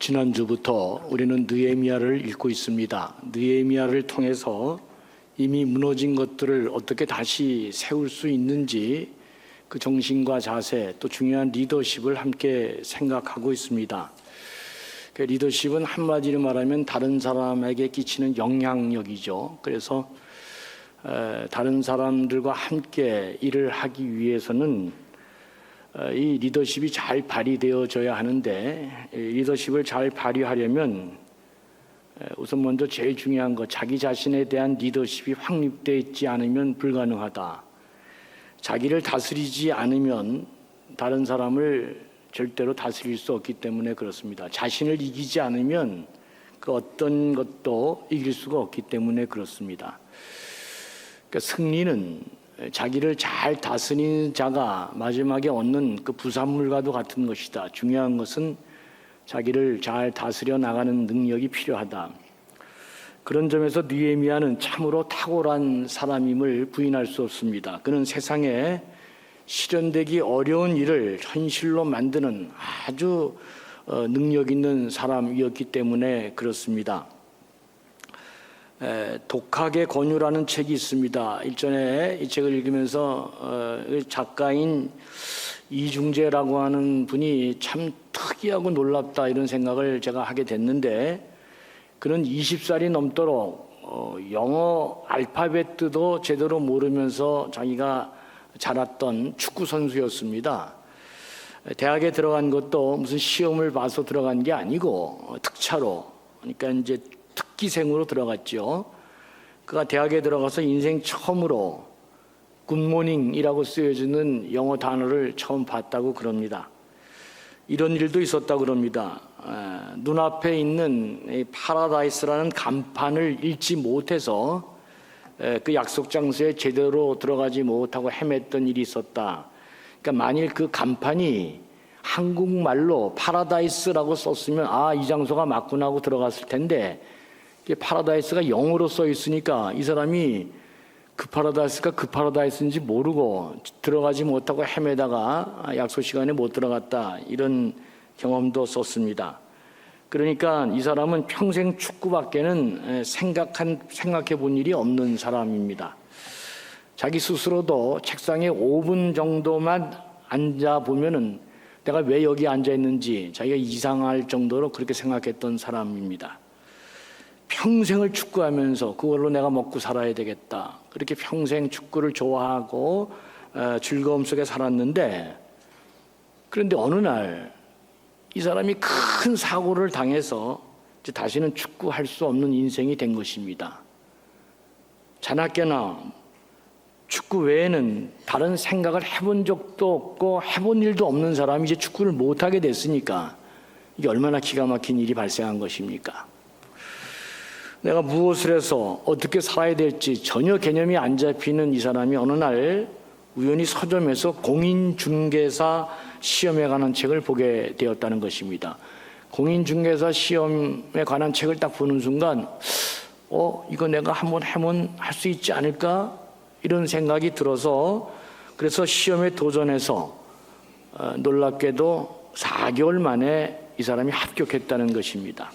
지난주부터 우리는 느헤미야를 읽고 있습니다. 느헤미야를 통해서 이미 무너진 것들을 어떻게 다시 세울 수 있는지 그 정신과 자세, 또 중요한 리더십을 함께 생각하고 있습니다. 그 리더십은 한마디로 말하면 다른 사람에게 끼치는 영향력이죠. 그래서 다른 사람들과 함께 일을 하기 위해서는 이 리더십이 잘 발휘되어져야 하는데, 리더십을 잘 발휘하려면 우선 먼저 제일 중요한 것, 자기 자신에 대한 리더십이 확립되어 있지 않으면 불가능하다. 자기를 다스리지 않으면 다른 사람을 절대로 다스릴 수 없기 때문에 그렇습니다. 자신을 이기지 않으면 그 어떤 것도 이길 수가 없기 때문에 그렇습니다. 그러니까 승리는 자기를 잘 다스리는 자가 마지막에 얻는 그 부산물과도 같은 것이다. 중요한 것은 자기를 잘 다스려 나가는 능력이 필요하다. 그런 점에서 느헤미야는 참으로 탁월한 사람임을 부인할 수 없습니다. 그는 세상에 실현되기 어려운 일을 현실로 만드는 아주 능력 있는 사람이었기 때문에 그렇습니다. 독학의 권유라는 책이 있습니다. 일전에 이 책을 읽으면서 작가인 이중재라고 하는 분이 참 특이하고 놀랍다 이런 생각을 제가 하게 됐는데, 그는 20살이 넘도록 영어 알파벳도 제대로 모르면서 자기가 자랐던 축구 선수였습니다. 대학에 들어간 것도 무슨 시험을 봐서 들어간 게 아니고 특차로, 그러니까 이제 특기생으로 들어갔죠. 그가 대학에 들어가서 인생 처음으로 굿모닝이라고 쓰여지는 영어 단어를 처음 봤다고 그럽니다. 이런 일도 있었다고 그럽니다. 눈앞에 있는 이 파라다이스라는 간판을 읽지 못해서 그 약속 장소에 제대로 들어가지 못하고 헤맸던 일이 있었다. 그러니까 만일 그 간판이 한국말로 파라다이스라고 썼으면 이 장소가 맞구나 하고 들어갔을 텐데, 파라다이스가 영어로 써 있으니까 이 사람이 그 파라다이스가 그 파라다이스인지 모르고 들어가지 못하고 헤매다가 약속 시간에 못 들어갔다, 이런 경험도 썼습니다. 그러니까 이 사람은 평생 축구밖에는 생각해 본 일이 없는 사람입니다. 자기 스스로도 책상에 5분 정도만 앉아 보면은 내가 왜 여기 앉아 있는지 자기가 이상할 정도로 그렇게 생각했던 사람입니다. 평생을 축구하면서 그걸로 내가 먹고 살아야 되겠다, 그렇게 평생 축구를 좋아하고 즐거움 속에 살았는데, 그런데 어느 날 이 사람이 큰 사고를 당해서 이제 다시는 축구할 수 없는 인생이 된 것입니다. 자나깨나 축구 외에는 다른 생각을 해본 적도 없고 해본 일도 없는 사람이 이제 축구를 못하게 됐으니까 이게 얼마나 기가 막힌 일이 발생한 것입니까? 내가 무엇을 해서 어떻게 살아야 될지 전혀 개념이 안 잡히는 이 사람이 어느 날 우연히 서점에서 공인중개사 시험에 관한 책을 보게 되었다는 것입니다. 공인중개사 시험에 관한 책을 딱 보는 순간 이거 내가 한번 해면 할 수 있지 않을까? 이런 생각이 들어서, 그래서 시험에 도전해서 놀랍게도 4개월 만에 이 사람이 합격했다는 것입니다.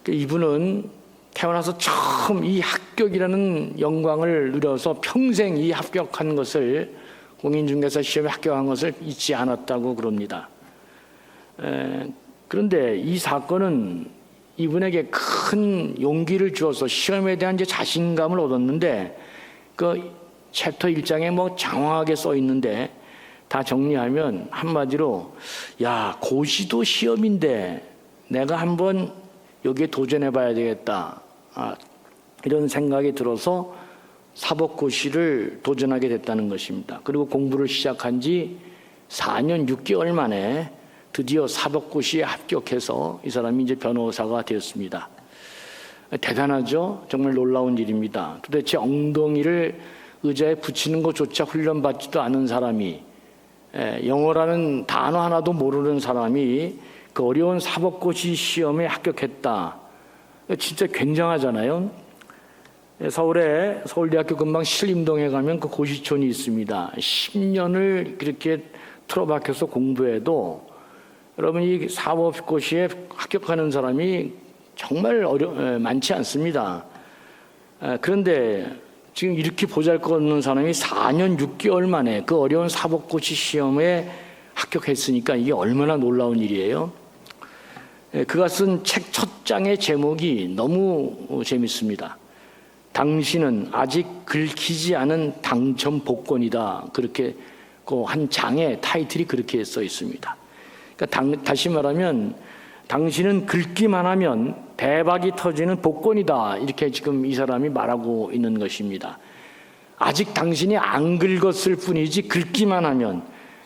이분은 태어나서 처음 이 합격이라는 영광을 누려서 평생 이 합격한 것을, 공인중개사 시험에 합격한 것을 잊지 않았다고 그럽니다. 그런데 이 사건은 이분에게 큰 용기를 주어서 시험에 대한 이제 자신감을 얻었는데, 그 챕터 1장에 장황하게 써 있는데 다 정리하면 한마디로, 고시도 시험인데 내가 한번 여기에 도전해 봐야 되겠다, 이런 생각이 들어서 사법고시를 도전하게 됐다는 것입니다. 그리고 공부를 시작한 지 4년 6개월 만에 드디어 사법고시에 합격해서 이 사람이 이제 변호사가 되었습니다. 대단하죠? 정말 놀라운 일입니다. 도대체 엉덩이를 의자에 붙이는 것조차 훈련받지도 않은 사람이, 영어라는 단어 하나도 모르는 사람이 그 어려운 사법고시 시험에 합격했다. 진짜 굉장하잖아요. 서울에 서울대학교 근방 신림동에 가면 그 고시촌이 있습니다. 10년을 그렇게 틀어박혀서 공부해도 여러분, 이 사법고시에 합격하는 사람이 정말 많지 않습니다. 그런데 지금 이렇게 보잘것없는 사람이 4년 6개월 만에 그 어려운 사법고시 시험에 합격했으니까 이게 얼마나 놀라운 일이에요. 그가 쓴 책 첫 장의 제목이 너무 재밌습니다. 당신은 아직 긁히지 않은 당첨 복권이다. 그렇게 그 한 장의 타이틀이 그렇게 써 있습니다. 그러니까 다시 말하면 당신은 긁기만 하면 대박이 터지는 복권이다. 이렇게 지금 이 사람이 말하고 있는 것입니다. 아직 당신이 안 긁었을 뿐이지 긁기만 하면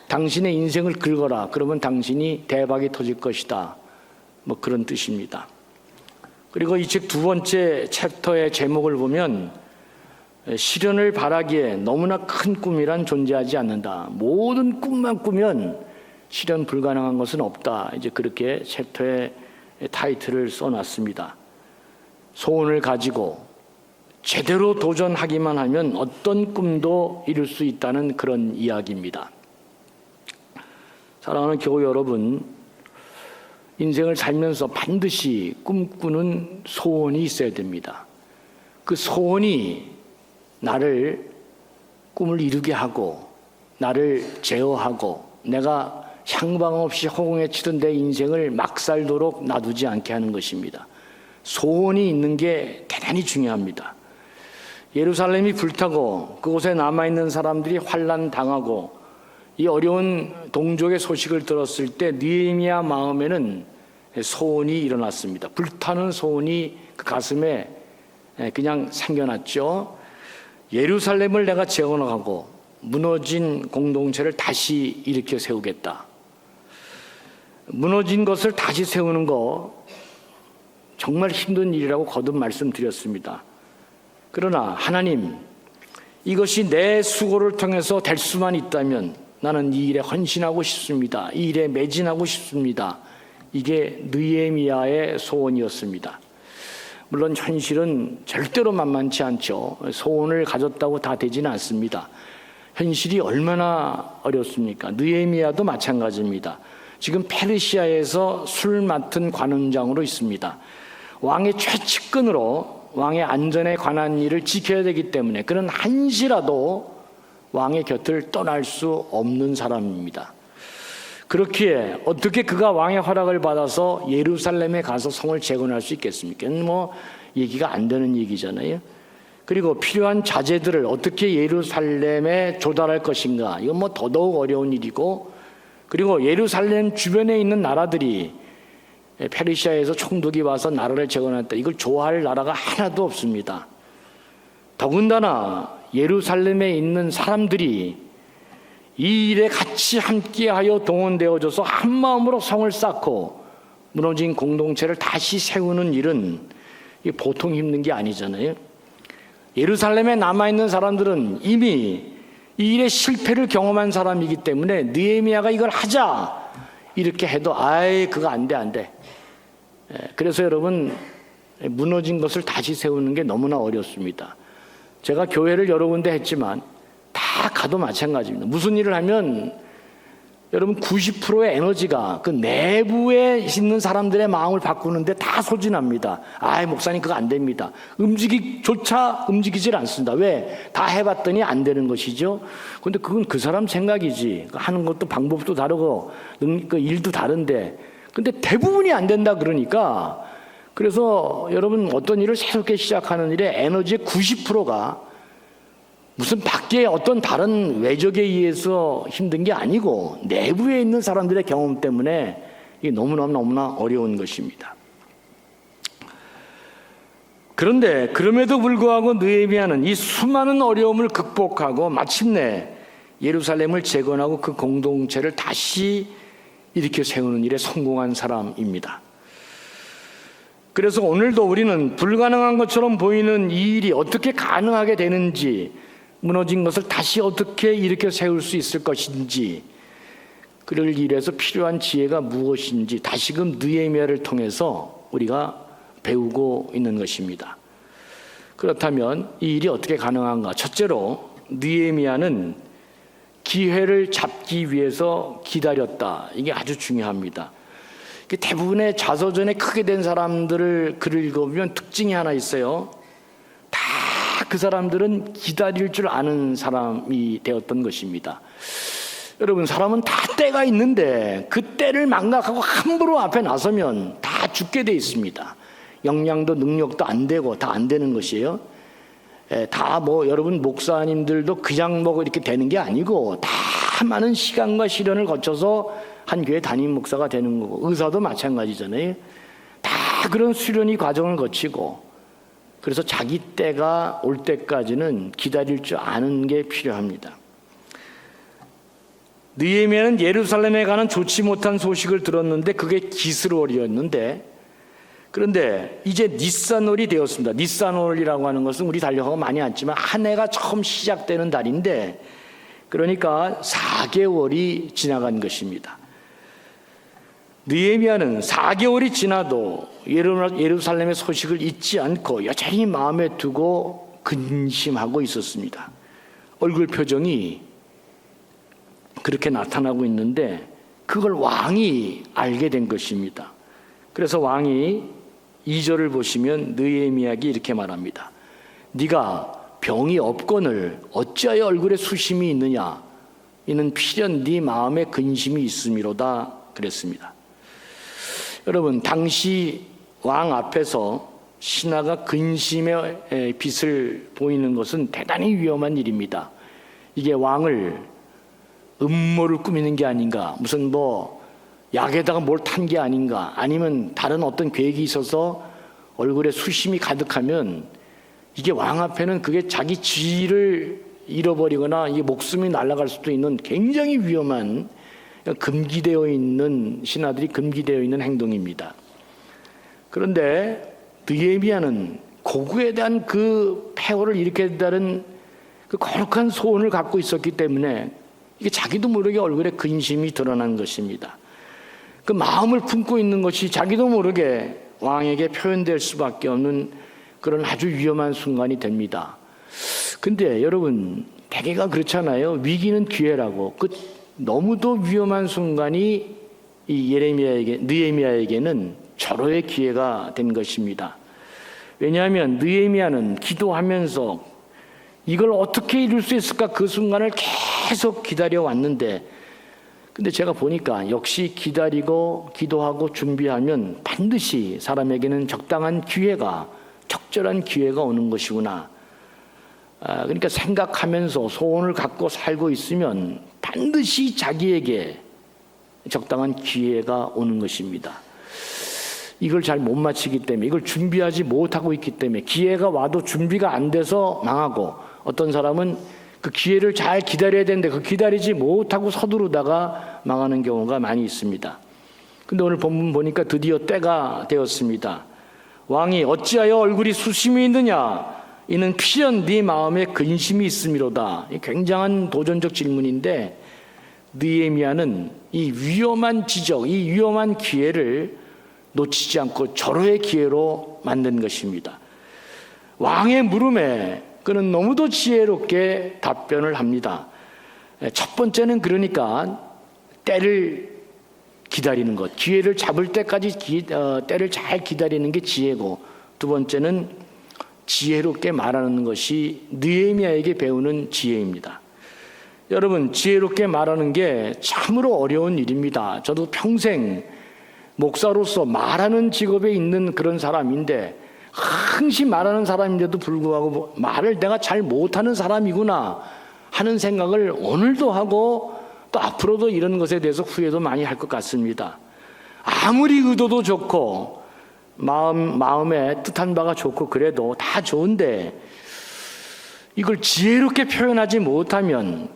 당신의 인생을 긁어라. 그러면 당신이 대박이 터질 것이다. 뭐 그런 뜻입니다. 그리고 이 책 두 번째 챕터의 제목을 보면 실현을 바라기에 너무나 큰 꿈이란 존재하지 않는다. 모든 꿈만 꾸면 실현 불가능한 것은 없다. 이제 그렇게 챕터의 타이틀을 써놨습니다. 소원을 가지고 제대로 도전하기만 하면 어떤 꿈도 이룰 수 있다는 그런 이야기입니다. 사랑하는 교우 여러분, 인생을 살면서 반드시 꿈꾸는 소원이 있어야 됩니다. 그 소원이 나를 꿈을 이루게 하고 나를 제어하고 내가 향방 없이 허공에 치던 내 인생을 막 살도록 놔두지 않게 하는 것입니다. 소원이 있는 게 대단히 중요합니다. 예루살렘이 불타고 그곳에 남아있는 사람들이 환난 당하고 이 어려운 동족의 소식을 들었을 때 느헤미야 마음에는 소원이 일어났습니다. 불타는 소원이 그 가슴에 그냥 생겨났죠. 예루살렘을 내가 재건하고 무너진 공동체를 다시 일으켜 세우겠다. 무너진 것을 다시 세우는 거 정말 힘든 일이라고 거듭 말씀드렸습니다. 그러나 하나님, 이것이 내 수고를 통해서 될 수만 있다면 나는 이 일에 헌신하고 싶습니다. 이 일에 매진하고 싶습니다. 이게 느헤미야의 소원이었습니다. 물론 현실은 절대로 만만치 않죠. 소원을 가졌다고 다 되지는 않습니다. 현실이 얼마나 어렵습니까? 느헤미야도 마찬가지입니다. 지금 페르시아에서 술 맡은 관원장으로 있습니다. 왕의 최측근으로 왕의 안전에 관한 일을 지켜야 되기 때문에 그는 한시라도 왕의 곁을 떠날 수 없는 사람입니다. 그렇기에 어떻게 그가 왕의 허락을 받아서 예루살렘에 가서 성을 재건할 수 있겠습니까? 뭐 얘기가 안 되는 얘기잖아요. 그리고 필요한 자재들을 어떻게 예루살렘에 조달할 것인가? 이건 뭐 더더욱 어려운 일이고, 그리고 예루살렘 주변에 있는 나라들이 페르시아에서 총독이 와서 나라를 재건했다. 이걸 좋아할 나라가 하나도 없습니다. 더군다나 예루살렘에 있는 사람들이 이 일에 같이 함께하여 동원되어져서 한마음으로 성을 쌓고 무너진 공동체를 다시 세우는 일은 보통 힘든 게 아니잖아요. 예루살렘에 남아있는 사람들은 이미 이 일의 실패를 경험한 사람이기 때문에 느헤미야가 이걸 하자 이렇게 해도 그거 안 돼. 그래서 여러분, 무너진 것을 다시 세우는 게 너무나 어렵습니다. 제가 교회를 여러 군데 했지만 다 가도 마찬가지입니다. 무슨 일을 하면 여러분 90%의 에너지가 그 내부에 있는 사람들의 마음을 바꾸는데 다 소진합니다. 목사님 그거 안 됩니다. 움직이질 않습니다. 왜? 다 해봤더니 안 되는 것이죠. 그런데 그건 그 사람 생각이지. 하는 것도 방법도 다르고 그 일도 다른데, 근데 대부분이 안 된다 그러니까, 그래서 여러분 어떤 일을 새롭게 시작하는 일에 에너지의 90%가 무슨 밖에 어떤 다른 외적에 의해서 힘든 게 아니고 내부에 있는 사람들의 경험 때문에 이게 너무나 어려운 것입니다. 그런데 그럼에도 불구하고 느헤미야는 이 수많은 어려움을 극복하고 마침내 예루살렘을 재건하고 그 공동체를 다시 일으켜 세우는 일에 성공한 사람입니다. 그래서 오늘도 우리는 불가능한 것처럼 보이는 이 일이 어떻게 가능하게 되는지, 무너진 것을 다시 어떻게 일으켜 세울 수 있을 것인지, 그럴 일에서 필요한 지혜가 무엇인지 다시금 느헤미야를 통해서 우리가 배우고 있는 것입니다. 그렇다면 이 일이 어떻게 가능한가? 첫째로 느헤미야는 기회를 잡기 위해서 기다렸다. 이게 아주 중요합니다. 대부분의 자서전에 크게 된 사람들을 글을 읽어보면 특징이 하나 있어요. 다 그 사람들은 기다릴 줄 아는 사람이 되었던 것입니다. 여러분, 사람은 다 때가 있는데 그 때를 망각하고 함부로 앞에 나서면 다 죽게 돼 있습니다. 역량도 능력도 안 되고 다 안 되는 것이에요. 다 여러분 목사님들도 그냥 이렇게 되는 게 아니고 다 많은 시간과 시련을 거쳐서 한 교회 담임 목사가 되는 거고, 의사도 마찬가지잖아요. 다 그런 수련의 과정을 거치고, 그래서 자기 때가 올 때까지는 기다릴 줄 아는 게 필요합니다. 느헤미야는 예루살렘에 가는 좋지 못한 소식을 들었는데 그게 기스월이었는데, 그런데 이제 니산월이 되었습니다. 니산월이라고 하는 것은 우리 달력하고 많이 않지만 한 해가 처음 시작되는 달인데, 그러니까 4개월이 지나간 것입니다. 느헤미야는 4개월이 지나도 예루살렘의 소식을 잊지 않고 여전히 마음에 두고 근심하고 있었습니다. 얼굴 표정이 그렇게 나타나고 있는데 그걸 왕이 알게 된 것입니다. 그래서 왕이 2절을 보시면 느헤미야에게 이렇게 말합니다. 네가 병이 없거늘 어찌하여 얼굴에 수심이 있느냐? 이는 필연 네 마음에 근심이 있음이로다 그랬습니다. 여러분, 당시 왕 앞에서 신하가 근심의 빛을 보이는 것은 대단히 위험한 일입니다. 이게 왕을 음모를 꾸미는 게 아닌가, 무슨 약에다가 뭘 탄 게 아닌가, 아니면 다른 어떤 계획이 있어서 얼굴에 수심이 가득하면 이게 왕 앞에는 그게 자기 지위를 잃어버리거나 이게 목숨이 날아갈 수도 있는 굉장히 위험한, 금기되어 있는, 신하들이 금기되어 있는 행동입니다. 그런데 느헤미야는 고구에 대한 그 폐허를 일으켜야 된다는 그 거룩한 소원을 갖고 있었기 때문에 이게 자기도 모르게 얼굴에 근심이 드러난 것입니다. 그 마음을 품고 있는 것이 자기도 모르게 왕에게 표현될 수밖에 없는 그런 아주 위험한 순간이 됩니다. 근데 여러분, 대개가 그렇잖아요. 위기는 기회라고. 그 너무도 위험한 순간이 이 느헤미야에게는 절호의 기회가 된 것입니다. 왜냐하면 느헤미야는 기도하면서 이걸 어떻게 이룰 수 있을까, 그 순간을 계속 기다려 왔는데, 근데 제가 보니까 역시 기다리고 기도하고 준비하면 반드시 사람에게는 적당한 기회가, 적절한 기회가 오는 것이구나. 그러니까 생각하면서 소원을 갖고 살고 있으면 반드시 자기에게 적당한 기회가 오는 것입니다. 이걸 잘 못 마치기 때문에, 이걸 준비하지 못하고 있기 때문에 기회가 와도 준비가 안 돼서 망하고, 어떤 사람은 그 기회를 잘 기다려야 되는데 그 기다리지 못하고 서두르다가 망하는 경우가 많이 있습니다. 근데 오늘 본문 보니까 드디어 때가 되었습니다. 왕이 어찌하여 얼굴이 수심이 있느냐? 이는 필연 네 마음에 근심이 있음이로다. 굉장한 도전적 질문인데, 느헤미야는 이 위험한 지적, 이 위험한 기회를 놓치지 않고 절호의 기회로 만든 것입니다. 왕의 물음에 그는 너무도 지혜롭게 답변을 합니다. 첫 번째는 그러니까 때를 기다리는 것, 기회를 잡을 때까지 때를 잘 기다리는 게 지혜고, 두 번째는 지혜롭게 말하는 것이 느헤미야에게 배우는 지혜입니다. 여러분, 지혜롭게 말하는 게 참으로 어려운 일입니다. 저도 평생 목사로서 말하는 직업에 있는 그런 사람인데, 항시 말하는 사람인데도 불구하고 말을 내가 잘 못하는 사람이구나 하는 생각을 오늘도 하고 또 앞으로도 이런 것에 대해서 후회도 많이 할 것 같습니다. 아무리 의도도 좋고 마음에 뜻한 바가 좋고 그래도 다 좋은데 이걸 지혜롭게 표현하지 못하면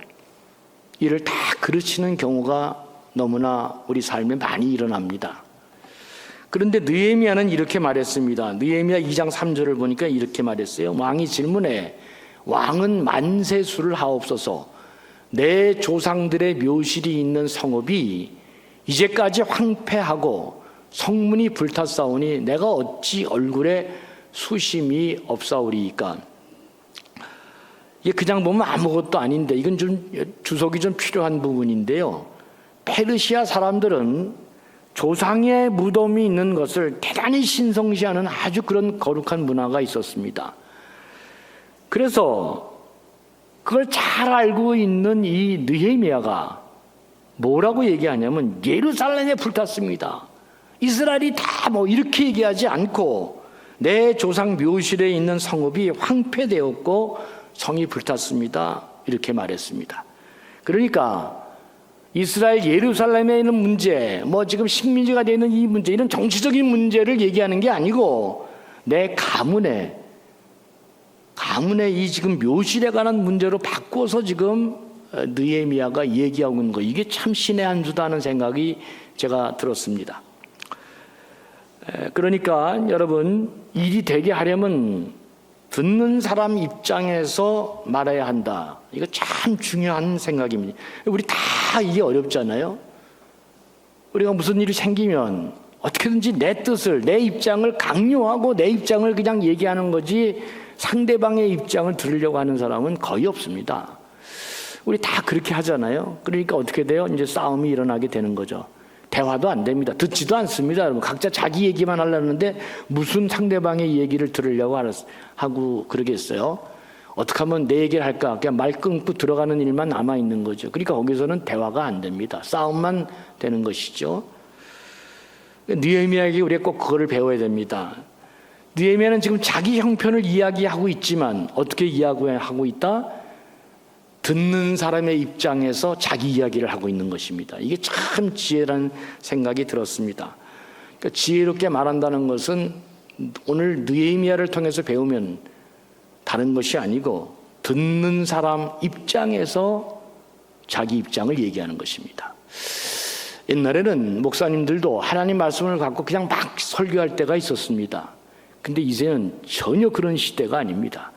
이를 다 그르치는 경우가 너무나 우리 삶에 많이 일어납니다. 그런데 느헤미야는 이렇게 말했습니다. 느헤미야 2장 3절을 보니까 이렇게 말했어요. 왕이 질문해, 왕은 만세수를 하옵소서. 내 조상들의 묘실이 있는 성읍이 이제까지 황폐하고 성문이 불탔사오니 내가 어찌 얼굴에 수심이 없사오리이까. 이게 그냥 보면 아무것도 아닌데 이건 좀 주석이 좀 필요한 부분인데요. 페르시아 사람들은 조상의 무덤이 있는 것을 대단히 신성시하는 아주 그런 거룩한 문화가 있었습니다. 그래서 그걸 잘 알고 있는 이 느헤미야가 뭐라고 얘기하냐면 예루살렘에 불탔습니다. 이스라엘이 다 뭐 이렇게 얘기하지 않고 내 조상 묘실에 있는 성읍이 황폐되었고 성이 불탔습니다. 이렇게 말했습니다. 그러니까 이스라엘 예루살렘에 있는 문제, 뭐 지금 식민지가 되는 이 문제, 이런 정치적인 문제를 얘기하는 게 아니고 내 가문의 이 지금 묘실에 관한 문제로 바꿔서 지금 느헤미야가 얘기하고 있는 거, 이게 참 신의 한 수다 하는 생각이 제가 들었습니다. 그러니까 여러분, 일이 되게 하려면 듣는 사람 입장에서 말해야 한다. 이거 참 중요한 생각입니다. 우리 다 이게 어렵잖아요. 우리가 무슨 일이 생기면 어떻게든지 내 뜻을, 내 입장을 강요하고 내 입장을 그냥 얘기하는 거지 상대방의 입장을 들으려고 하는 사람은 거의 없습니다. 우리 다 그렇게 하잖아요. 그러니까 어떻게 돼요? 이제 싸움이 일어나게 되는 거죠. 대화도 안 됩니다. 듣지도 않습니다. 여러분, 각자 자기 얘기만 하려는데 무슨 상대방의 얘기를 들으려고 하고 그러겠어요? 어떻게 하면 내 얘기를 할까? 그냥 말 끊고 들어가는 일만 남아있는 거죠. 그러니까 거기서는 대화가 안 됩니다. 싸움만 되는 것이죠. 느헤미야에게 우리가 꼭 그거를 배워야 됩니다. 느헤미야는 지금 자기 형편을 이야기하고 있지만 어떻게 이야기하고 있다? 듣는 사람의 입장에서 자기 이야기를 하고 있는 것입니다. 이게 참 지혜라는 생각이 들었습니다. 그러니까 지혜롭게 말한다는 것은 오늘 느헤미야를 통해서 배우면 다른 것이 아니고 듣는 사람 입장에서 자기 입장을 얘기하는 것입니다. 옛날에는 목사님들도 하나님 말씀을 갖고 그냥 막 설교할 때가 있었습니다. 근데 이제는 전혀 그런 시대가 아닙니다.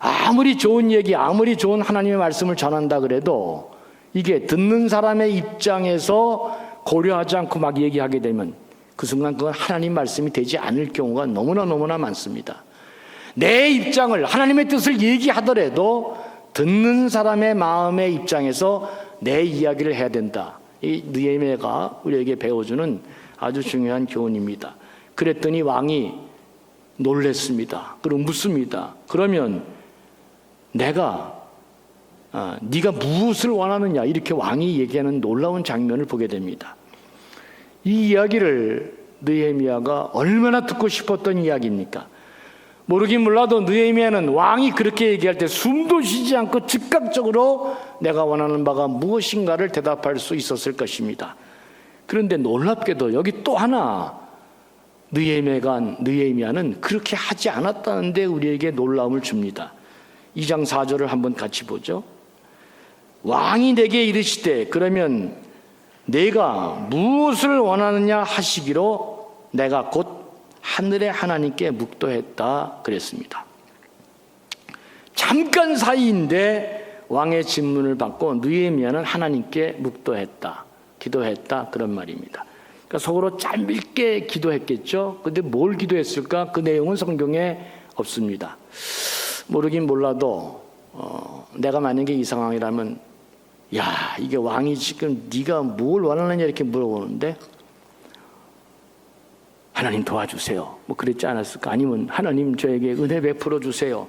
아무리 좋은 얘기, 아무리 좋은 하나님의 말씀을 전한다 그래도 이게 듣는 사람의 입장에서 고려하지 않고 막 얘기하게 되면 그 순간 그건 하나님 말씀이 되지 않을 경우가 너무나 많습니다. 내 입장을, 하나님의 뜻을 얘기하더라도 듣는 사람의 마음의 입장에서 내 이야기를 해야 된다. 이 느헤미야가 우리에게 배워주는 아주 중요한 교훈입니다. 그랬더니 왕이 놀랬습니다. 그리고 묻습니다. 그러면 네가 무엇을 원하느냐, 이렇게 왕이 얘기하는 놀라운 장면을 보게 됩니다. 이 이야기를 느헤미야가 얼마나 듣고 싶었던 이야기입니까? 모르긴 몰라도 느헤미야는 왕이 그렇게 얘기할 때 숨도 쉬지 않고 즉각적으로 내가 원하는 바가 무엇인가를 대답할 수 있었을 것입니다. 그런데 놀랍게도 여기 또 하나 느헤미야는 그렇게 하지 않았다는데 우리에게 놀라움을 줍니다. 2장 4절을 한번 같이 보죠. 왕이 내게 이르시되 그러면 내가 무엇을 원하느냐 하시기로 내가 곧 하늘의 하나님께 묵도했다 그랬습니다. 잠깐 사이인데 왕의 질문을 받고 느헤미야는 하나님께 묵도했다, 기도했다, 그런 말입니다. 그러니까 속으로 짧게 기도했겠죠. 근데 뭘 기도했을까? 그 내용은 성경에 없습니다. 모르긴 몰라도 내가 만약에 이 상황이라면, 야, 이게 왕이 지금 네가 뭘 원하느냐 이렇게 물어보는데 하나님 도와주세요, 뭐 그랬지 않았을까? 아니면 하나님 저에게 은혜 베풀어 주세요,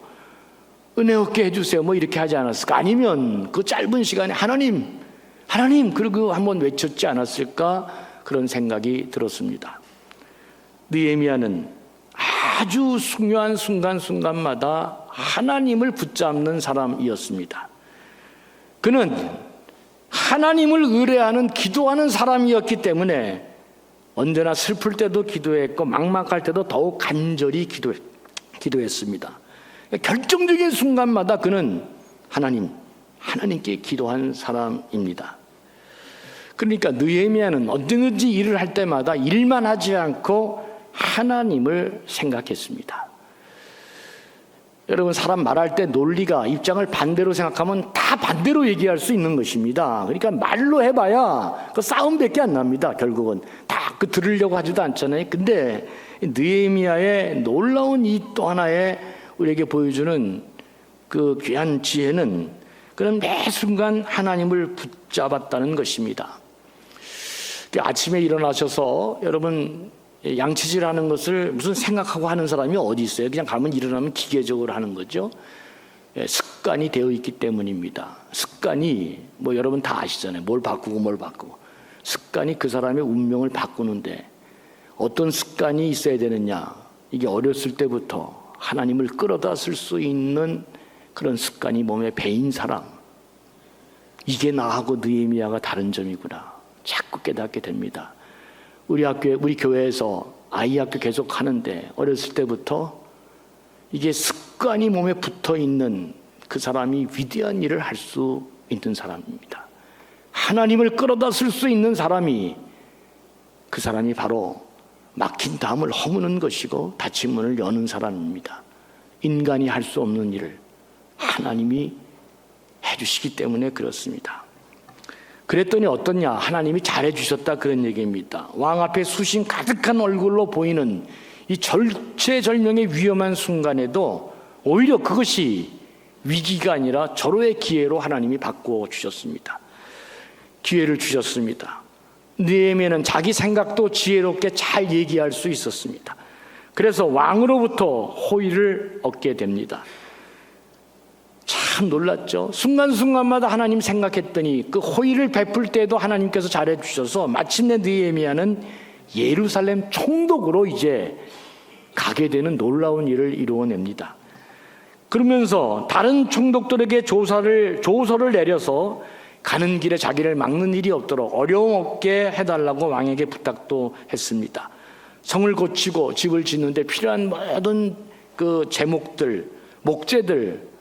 은혜 얻게 해주세요, 뭐 이렇게 하지 않았을까? 아니면 그 짧은 시간에 하나님 그러고 한번 외쳤지 않았을까? 그런 생각이 들었습니다. 느헤미야는 아주 중요한 순간순간마다 하나님을 붙잡는 사람이었습니다. 그는 하나님을 의뢰하는 기도하는 사람이었기 때문에 언제나 슬플 때도 기도했고 막막할 때도 더욱 간절히 기도했습니다. 결정적인 순간마다 그는 하나님께 기도한 사람입니다. 그러니까 느헤미야는 언제든지 일을 할 때마다 일만 하지 않고 하나님을 생각했습니다. 여러분, 사람 말할 때 논리가 입장을 반대로 생각하면 다 반대로 얘기할 수 있는 것입니다. 그러니까 말로 해봐야 그 싸움밖에 안 납니다. 결국은 다 그 들으려고 하지도 않잖아요. 근데 느헤미야의 놀라운 이 또 하나의 우리에게 보여주는 그 귀한 지혜는 그는 매 순간 하나님을 붙잡았다는 것입니다. 아침에 일어나셔서 여러분 양치질하는 것을 무슨 생각하고 하는 사람이 어디 있어요? 그냥 가면 일어나면 기계적으로 하는 거죠. 습관이 되어 있기 때문입니다. 습관이 뭐 여러분 다 아시잖아요. 뭘 바꾸고 습관이 그 사람의 운명을 바꾸는데 어떤 습관이 있어야 되느냐? 이게 어렸을 때부터 하나님을 끌어다 쓸 수 있는 그런 습관이 몸에 배인 사람, 이게 나하고 느헤미야가 다른 점이구나 자꾸 깨닫게 됩니다. 우리 교회에서 아이 학교 계속 하는데 어렸을 때부터 이게 습관이 몸에 붙어 있는 그 사람이 위대한 일을 할 수 있는 사람입니다. 하나님을 끌어다 쓸 수 있는 사람이, 그 사람이 바로 막힌 담을 허무는 것이고 닫힌 문을 여는 사람입니다. 인간이 할 수 없는 일을 하나님이 해주시기 때문에 그렇습니다. 그랬더니 어떠냐? 하나님이 잘해주셨다 그런 얘기입니다. 왕 앞에 수심 가득한 얼굴로 보이는 이 절체절명의 위험한 순간에도 오히려 그것이 위기가 아니라 절호의 기회로 하나님이 바꾸어 주셨습니다. 기회를 주셨습니다. 느헤미야는 자기 생각도 지혜롭게 잘 얘기할 수 있었습니다. 그래서 왕으로부터 호의를 얻게 됩니다. 참 놀랐죠. 순간순간마다 하나님 생각했더니 그 호의를 베풀 때도 하나님께서 잘해 주셔서 마침내 느헤미야는 예루살렘 총독으로 이제 가게 되는 놀라운 일을 이루어냅니다. 그러면서 다른 총독들에게 조서를 내려서 가는 길에 자기를 막는 일이 없도록 어려움 없게 해달라고 왕에게 부탁도 했습니다. 성을 고치고 집을 짓는데 필요한 모든 그 제목들, 목재들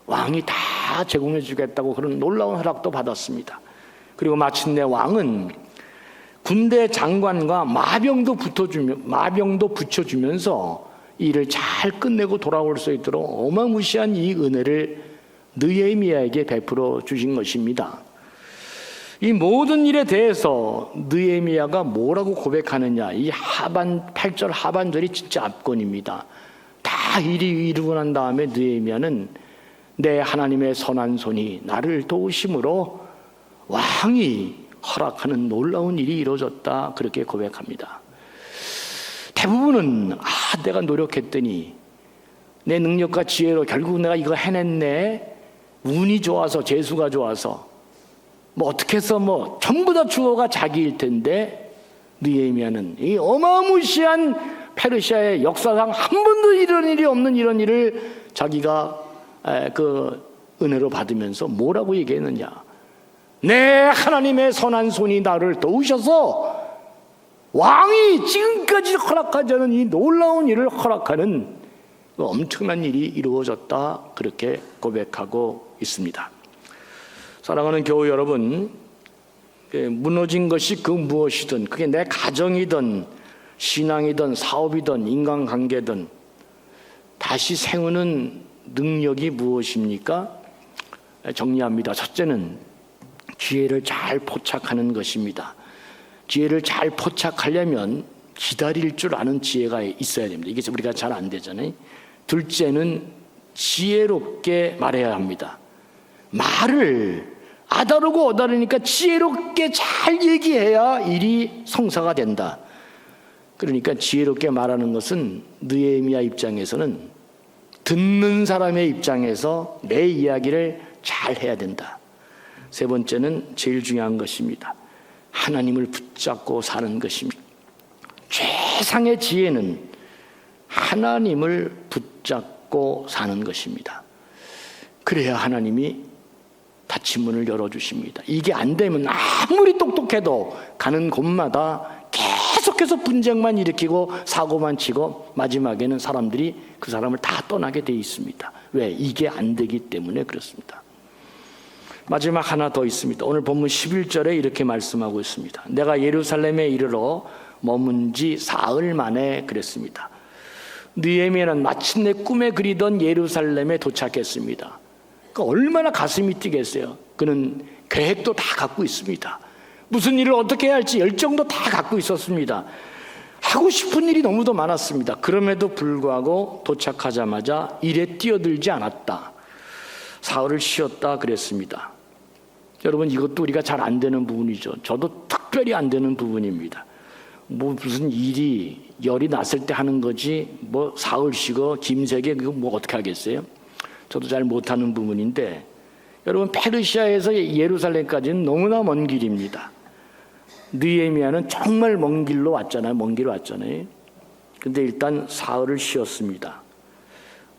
왕이 다 제공해 주겠다고 그런 놀라운 허락도 받았습니다. 그리고 마침내 왕은 군대 장관과 마병도 붙여주면서 일을 잘 끝내고 돌아올 수 있도록 어마무시한 이 은혜를 느헤미야에게 베풀어 주신 것입니다. 이 모든 일에 대해서 느헤미야가 뭐라고 고백하느냐? 이 8절 하반절이 진짜 압권입니다. 다 일이 이루고 난 다음에 느헤미야는 내 하나님의 선한 손이 나를 도우심으로 왕이 허락하는 놀라운 일이 이루어졌다 그렇게 고백합니다. 대부분은 내가 노력했더니 내 능력과 지혜로 결국 내가 이거 해냈네, 운이 좋아서 재수가 좋아서 뭐 어떻게 해서 전부 다 주어가 자기일 텐데, 느헤미야는 이 어마무시한 페르시아의 역사상 한 번도 이런 일이 없는 이런 일을 자기가 그 은혜로 받으면서 뭐라고 얘기했느냐? 내 하나님의 선한 손이 나를 도우셔서 왕이 지금까지 허락하지 않은 이 놀라운 일을 허락하는 엄청난 일이 이루어졌다 그렇게 고백하고 있습니다. 사랑하는 교우 여러분, 무너진 것이 그 무엇이든, 그게 내 가정이든 신앙이든 사업이든 인간관계든 다시 세우는 능력이 무엇입니까? 정리합니다. 첫째는 기회를 잘 포착하는 것입니다. 기회를 잘 포착하려면 기다릴 줄 아는 지혜가 있어야 됩니다. 이게 우리가 잘 안 되잖아요. 둘째는 지혜롭게 말해야 합니다. 말을 아다르고 어다르니까 지혜롭게 잘 얘기해야 일이 성사가 된다. 그러니까 지혜롭게 말하는 것은 느헤미야 입장에서는 듣는 사람의 입장에서 내 이야기를 잘 해야 된다. 세 번째는 제일 중요한 것입니다. 하나님을 붙잡고 사는 것입니다. 최상의 지혜는 하나님을 붙잡고 사는 것입니다. 그래야 하나님이 닫힌 문을 열어주십니다. 이게 안 되면 아무리 똑똑해도 가는 곳마다 계속해서 분쟁만 일으키고 사고만 치고 마지막에는 사람들이 그 사람을 다 떠나게 돼 있습니다. 왜? 이게 안 되기 때문에 그렇습니다. 마지막 하나 더 있습니다. 오늘 본문 11절에 이렇게 말씀하고 있습니다. 내가 예루살렘에 이르러 머문 지 사흘 만에 그랬습니다. 느헤미야는 마침내 꿈에 그리던 예루살렘에 도착했습니다. 얼마나 가슴이 뛰겠어요. 그는 계획도 다 갖고 있습니다. 무슨 일을 어떻게 해야 할지 열정도 다 갖고 있었습니다. 하고 싶은 일이 너무도 많았습니다. 그럼에도 불구하고 도착하자마자 일에 뛰어들지 않았다. 사흘을 쉬었다 그랬습니다. 여러분, 이것도 우리가 잘 안 되는 부분이죠. 저도 특별히 안 되는 부분입니다. 뭐 무슨 일이 열이 났을 때 하는 거지 뭐 사흘 쉬고 김세계 그거 뭐 어떻게 하겠어요? 저도 잘 못하는 부분인데, 여러분, 페르시아에서 예루살렘까지는 너무나 먼 길입니다. 느헤미야는 정말 먼 길로 왔잖아요. 먼 길 왔잖아요. 근데 일단 사흘을 쉬었습니다.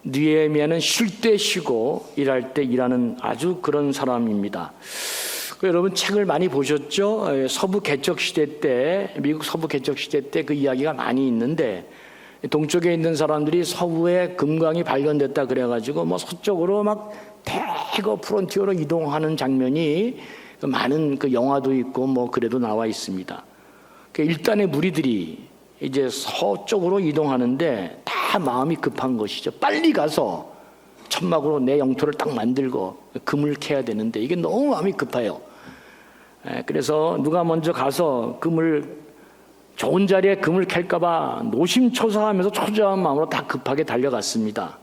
느헤미야는 쉴 때 쉬고 일할 때 일하는 아주 그런 사람입니다. 여러분, 책을 많이 보셨죠? 서부 개척 시대 때, 미국 서부 개척 시대 때 그 이야기가 많이 있는데, 동쪽에 있는 사람들이 서부에 금광이 발견됐다 그래가지고 뭐 서쪽으로 막 대거 프론티어로 이동하는 장면이 많은 그 영화도 있고 뭐 그래도 나와 있습니다. 일단의 무리들이 이제 서쪽으로 이동하는데 다 마음이 급한 것이죠. 빨리 가서 천막으로 내 영토를 딱 만들고 금을 캐야 되는데 이게 너무 마음이 급해요. 그래서 누가 먼저 가서 좋은 자리에 금을 캘까봐 노심초사하면서 초조한 마음으로 다 급하게 달려갔습니다.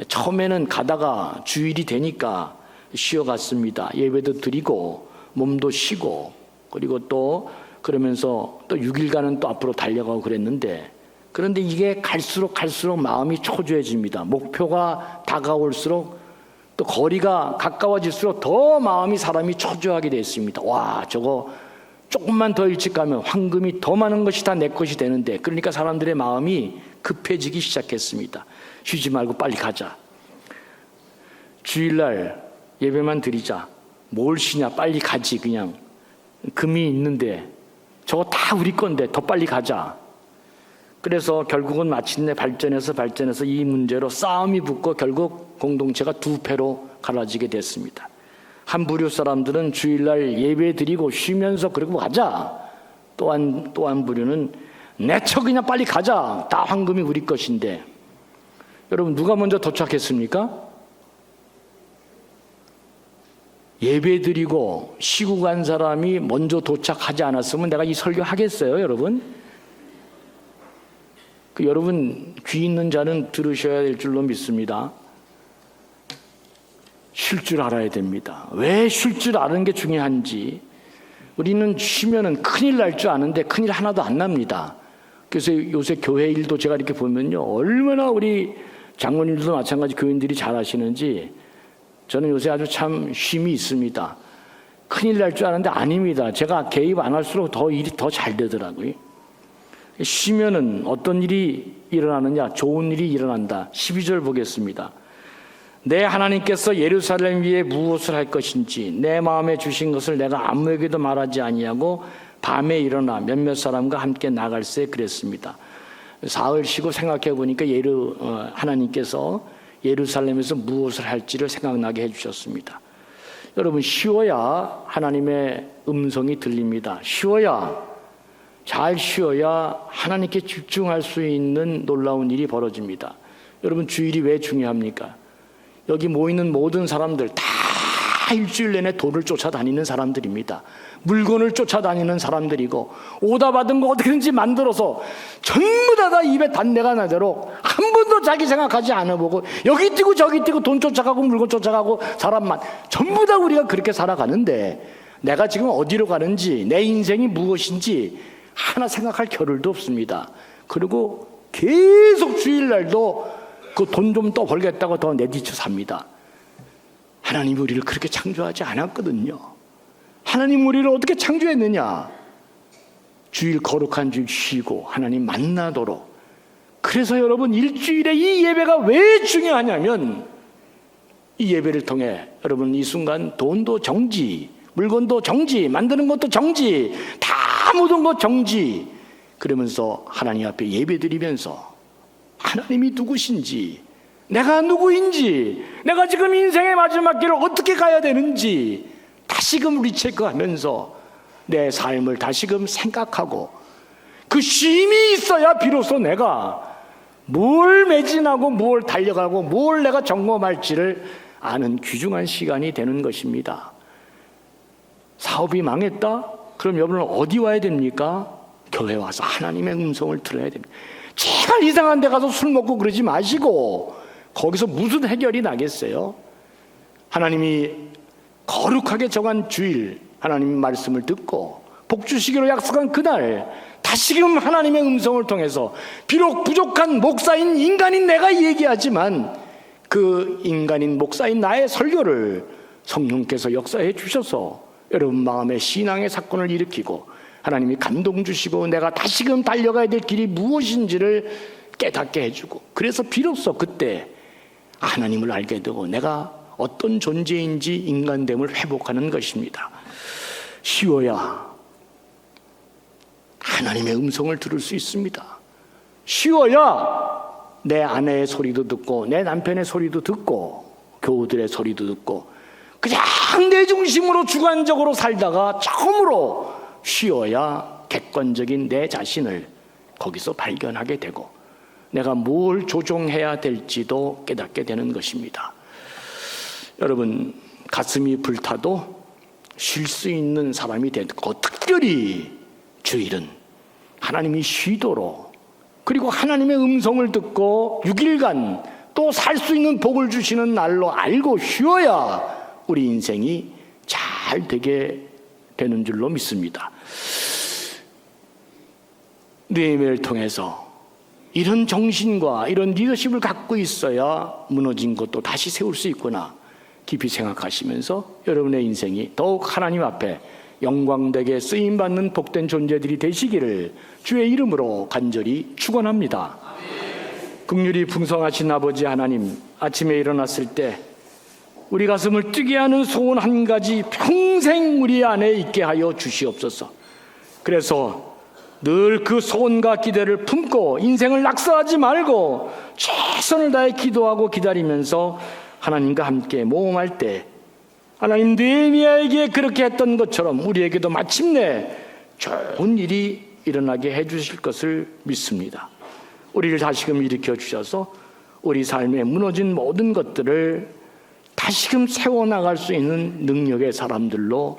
처음에는 가다가 주일이 되니까 쉬어갔습니다. 예배도 드리고 몸도 쉬고, 그리고 또 그러면서 또 6일간은 또 앞으로 달려가고 그랬는데, 그런데 이게 갈수록 마음이 초조해집니다. 목표가 다가올수록 또 거리가 가까워질수록 더 마음이 사람이 초조하게 됐습니다. 와, 저거 조금만 더 일찍 가면 황금이 더 많은 것이 다 내 것이 되는데, 그러니까 사람들의 마음이 급해지기 시작했습니다. 쉬지 말고 빨리 가자. 주일날 예배만 드리자. 뭘 쉬냐, 빨리 가지. 그냥 금이 있는데 저거 다 우리 건데 더 빨리 가자. 그래서 결국은 마침내 발전해서 이 문제로 싸움이 붙고 결국 공동체가 두 패로 갈라지게 됐습니다. 한 부류 사람들은 주일날 예배 드리고 쉬면서 그러고 가자. 또 한 부류는 내쳐 그냥 빨리 가자. 다 황금이 우리 것인데. 여러분, 누가 먼저 도착했습니까? 예배 드리고 쉬고 간 사람이 먼저 도착하지 않았으면 내가 이 설교 하겠어요, 여러분? 여러분, 귀 있는 자는 들으셔야 될 줄로 믿습니다. 쉴 줄 알아야 됩니다. 왜 쉴 줄 아는 게 중요한지. 우리는 쉬면은 큰일 날 줄 아는데 큰일 하나도 안 납니다. 그래서 요새 교회 일도 제가 이렇게 보면요, 얼마나 우리 장로님들도 마찬가지 교인들이 잘하시는지 저는 요새 아주 참 쉼이 있습니다. 큰일 날 줄 아는데 아닙니다. 제가 개입 안 할수록 더 일이 더 잘 되더라고요. 쉬면은 어떤 일이 일어나느냐? 좋은 일이 일어난다. 12절 보겠습니다. 내 하나님께서 예루살렘 위에 무엇을 할 것인지 내 마음에 주신 것을 내가 아무에게도 말하지 아니하고 밤에 일어나 몇몇 사람과 함께 나갈새 그랬습니다. 사흘 쉬고 생각해 보니까 하나님께서 예루살렘에서 무엇을 할지를 생각나게 해주셨습니다. 여러분, 쉬어야 하나님의 음성이 들립니다. 잘 쉬어야 하나님께 집중할 수 있는 놀라운 일이 벌어집니다. 여러분, 주일이 왜 중요합니까? 여기 모이는 모든 사람들 다 일주일 내내 돈을 쫓아다니는 사람들입니다. 물건을 쫓아다니는 사람들이고, 오다 받은 거 어떻게든지 만들어서 전부 다 입에 단내가 나도록 한 번도 자기 생각하지 않아보고 여기 뛰고 저기 뛰고 돈 쫓아가고 물건 쫓아가고 사람만, 전부 다 우리가 그렇게 살아가는데 내가 지금 어디로 가는지, 내 인생이 무엇인지 하나 생각할 겨를도 없습니다. 그리고 계속 주일날도 그 돈 좀 더 벌겠다고 더 내디쳐 삽니다. 하나님이 우리를 그렇게 창조하지 않았거든요. 하나님 우리를 어떻게 창조했느냐? 주일, 거룩한 주일 쉬고 하나님 만나도록. 그래서 여러분, 일주일에 이 예배가 왜 중요하냐면, 이 예배를 통해 여러분 이 순간 돈도 정지, 물건도 정지, 만드는 것도 정지, 다 모든 것 정지. 그러면서 하나님 앞에 예배드리면서 하나님이 누구신지, 내가 누구인지, 내가 지금 인생의 마지막 길을 어떻게 가야 되는지 다시금 리체크하면서 내 삶을 다시금 생각하고, 그 쉼이 있어야 비로소 내가 뭘 매진하고 뭘 달려가고 뭘 내가 점검할지를 아는 귀중한 시간이 되는 것입니다. 사업이 망했다? 그럼 여러분은 어디 와야 됩니까? 교회 와서 하나님의 음성을 들어야 됩니다. 제발 이상한 데 가서 술 먹고 그러지 마시고, 거기서 무슨 해결이 나겠어요? 하나님이 거룩하게 정한 주일 하나님 말씀을 듣고 복 주시기로 약속한 그날 다시금 하나님의 음성을 통해서 비록 부족한 목사인 인간인 내가 얘기하지만 그 인간인 목사인 나의 설교를 성령께서 역사해 주셔서 여러분 마음에 신앙의 사건을 일으키고 하나님이 감동 주시고 내가 다시금 달려가야 될 길이 무엇인지를 깨닫게 해주고 그래서 비로소 그때 하나님을 알게 되고 내가 어떤 존재인지 인간됨을 회복하는 것입니다. 쉬워야 하나님의 음성을 들을 수 있습니다. 쉬워야 내 아내의 소리도 듣고 내 남편의 소리도 듣고 교우들의 소리도 듣고 그냥 내 중심으로 주관적으로 살다가 처음으로 쉬어야 객관적인 내 자신을 거기서 발견하게 되고 내가 뭘 조종해야 될지도 깨닫게 되는 것입니다. 여러분 가슴이 불타도 쉴 수 있는 사람이 되고 특별히 주일은 하나님이 쉬도록 그리고 하나님의 음성을 듣고 6일간 또 살 수 있는 복을 주시는 날로 알고 쉬어야 우리 인생이 잘 되게 되는 줄로 믿습니다. 느헤미야를 통해서 이런 정신과 이런 리더십을 갖고 있어야 무너진 것도 다시 세울 수 있구나 깊이 생각하시면서 여러분의 인생이 더욱 하나님 앞에 영광되게 쓰임받는 복된 존재들이 되시기를 주의 이름으로 간절히 축원합니다. 긍휼이 풍성하신 아버지 하나님, 아침에 일어났을 때 우리 가슴을 뛰게 하는 소원 한 가지 평생 우리 안에 있게 하여 주시옵소서. 그래서 늘 그 소원과 기대를 품고 인생을 낙서하지 말고 최선을 다해 기도하고 기다리면서 하나님과 함께 모험할 때 하나님 느헤미야에게 그렇게 했던 것처럼 우리에게도 마침내 좋은 일이 일어나게 해주실 것을 믿습니다. 우리를 다시금 일으켜 주셔서 우리 삶에 무너진 모든 것들을 다시금 세워나갈 수 있는 능력의 사람들로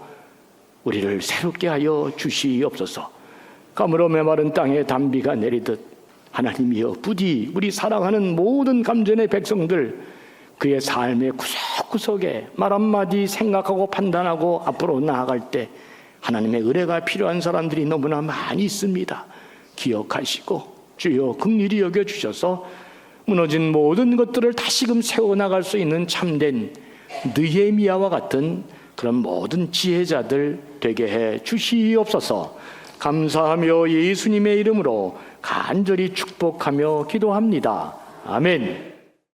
우리를 새롭게 하여 주시옵소서. 가물어 메마른 땅에 단비가 내리듯 하나님이여 부디 우리 사랑하는 모든 감전의 백성들 그의 삶의 구석구석에 말 한마디 생각하고 판단하고 앞으로 나아갈 때 하나님의 은혜가 필요한 사람들이 너무나 많이 있습니다. 기억하시고 주여 긍휼히 여겨주셔서 무너진 모든 것들을 다시금 세워나갈 수 있는 참된 느헤미야와 같은 그런 모든 지혜자들 되게 해 주시옵소서. 감사하며 예수님의 이름으로 간절히 축복하며 기도합니다. 아멘.